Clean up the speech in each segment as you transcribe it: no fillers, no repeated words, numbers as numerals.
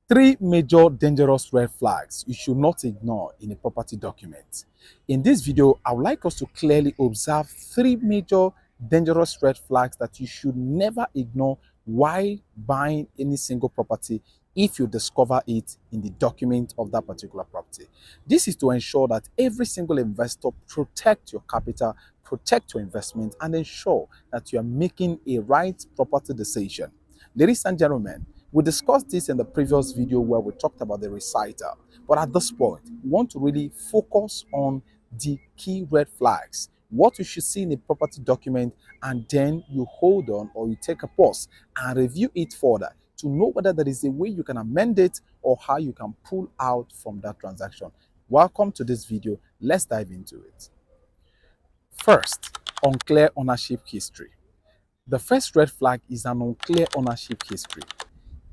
Three major dangerous red flags you should not ignore in a property document. In this video, I would like us to clearly observe three major dangerous red flags that you should never ignore while buying any single property if you discover it in the document of that particular property. This is to ensure that every single investor protect your capital, protect your investment, and ensure that you are making a right property decision. Ladies and gentlemen, we discussed this in the previous video where we talked about the reciter, but at this point, we want to really focus on the key red flags, what you should see in a property document, and then you hold on or you take a pause and review it further to know whether there is a way you can amend it or how you can pull out from that transaction. Welcome to this video. Let's dive into it. First, unclear ownership history. The first red flag is an unclear ownership history.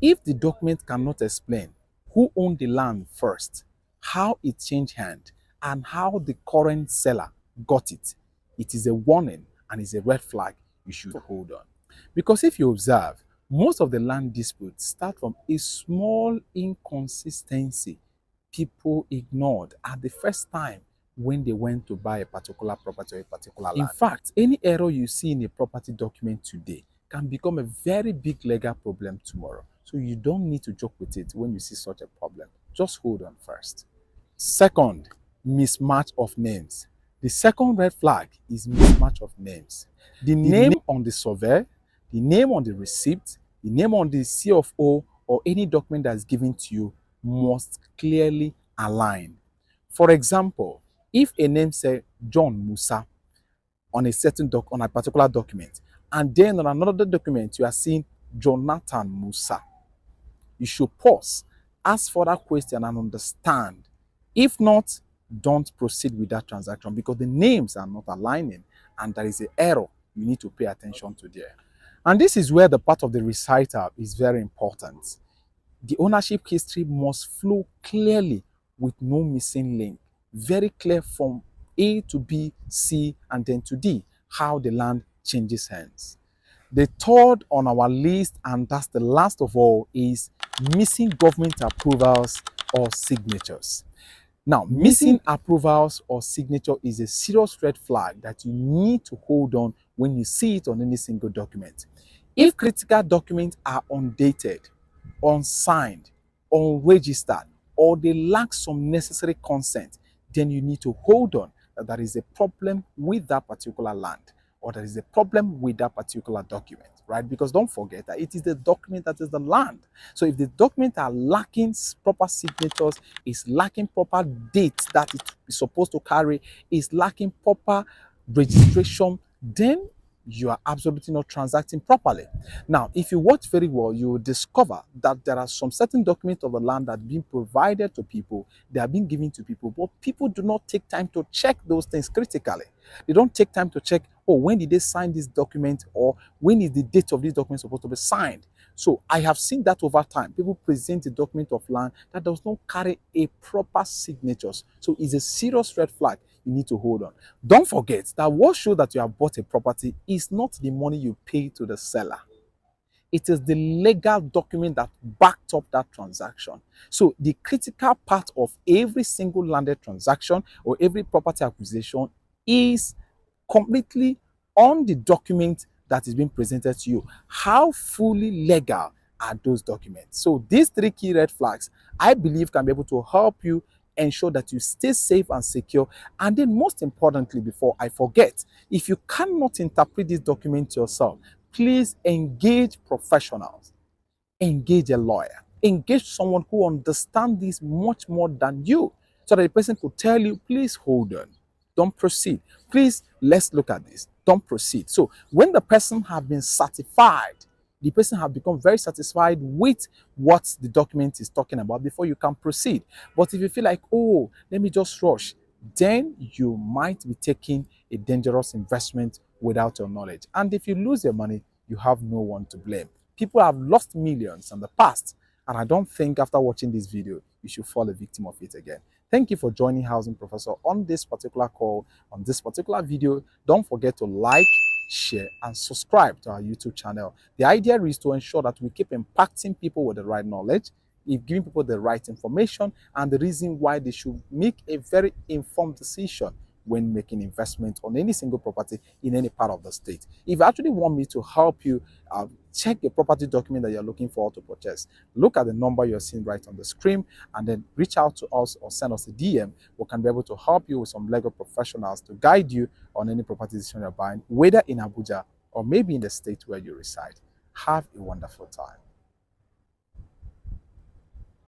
If the document cannot explain who owned the land first, how it changed hand, and how the current seller got it, it is a warning and is a red flag you should hold on. Because if you observe, most of the land disputes start from a small inconsistency people ignored at the first time when they went to buy a particular property or a particular land. In fact, any error you see in a property document today can become a very big legal problem tomorrow. So you don't need to joke with it when you see such a problem. Just hold on first. Second, mismatch of names. The second red flag is mismatch of names. The name on the survey, the name on the receipt, the name on the CFO, or any document that is given to you must clearly align. For example, if a name says John Musa on a particular document, and then on another document you are seeing Jonathan Musa, you should pause, ask further questions, and understand. If not, don't proceed with that transaction because the names are not aligning and there is an error you need to pay attention to there. And this is where the part of the reciter is very important. The ownership history must flow clearly with no missing link. Very clear from A to B, C, and then to D, how the land changes hands. The third on our list, and that's the last of all, is missing government approvals or signatures. Now, missing approvals or signature is a serious red flag that you need to hold on when you see it on any single document. If critical documents are undated, unsigned, unregistered, or they lack some necessary consent, then you need to hold on that there is a problem with that particular land or there is a problem with that particular document, right? Because don't forget that it is the document that is the land. So if the documents are lacking proper signatures, is lacking proper dates that it is supposed to carry, is lacking proper registration, then you are absolutely not transacting properly. Now, if you watch very well, you will discover that there are some certain documents of the land that are being provided to people, they are being given to people, but people do not take time to check those things critically. They don't take time to check, oh, when did they sign this document, or when is the date of this document supposed to be signed? So I have seen that over time. People present a document of land that does not carry a proper signatures. So it's a serious red flag you need to hold on. Don't forget that what shows that you have bought a property is not the money you pay to the seller. It is the legal document that backed up that transaction. So the critical part of every single landed transaction or every property acquisition is completely on the document that is being presented to you. How fully legal are those documents? So these three key red flags, I believe, can be able to help you ensure that you stay safe and secure. And then most importantly, before I forget, if you cannot interpret this document yourself, please engage professionals, engage a lawyer, engage someone who understands this much more than you, so that the person could tell you, please hold on, don't proceed. Please, let's look at this, don't proceed. So when the person has been certified, the person has become very satisfied with what the document is talking about before you can proceed. But if you feel like, oh, let me just rush, then you might be taking a dangerous investment without your knowledge. And if you lose your money, you have no one to blame. People have lost millions in the past, and I don't think after watching this video, you should fall a victim of it again. Thank you for joining Housing Professor on this particular call, on this particular video. Don't forget to like, share, and subscribe to our YouTube channel. The idea is to ensure that we keep impacting people with the right knowledge, if giving people the right information and the reason why they should make a very informed decision when making investment on any single property in any part of the state. If you actually want me to help you check the property document that you're looking for to purchase, look at the number you're seeing right on the screen and then reach out to us or send us a DM. We can be able to help you with some legal professionals to guide you on any property decision you're buying, whether in Abuja or maybe in the state where you reside. Have a wonderful time.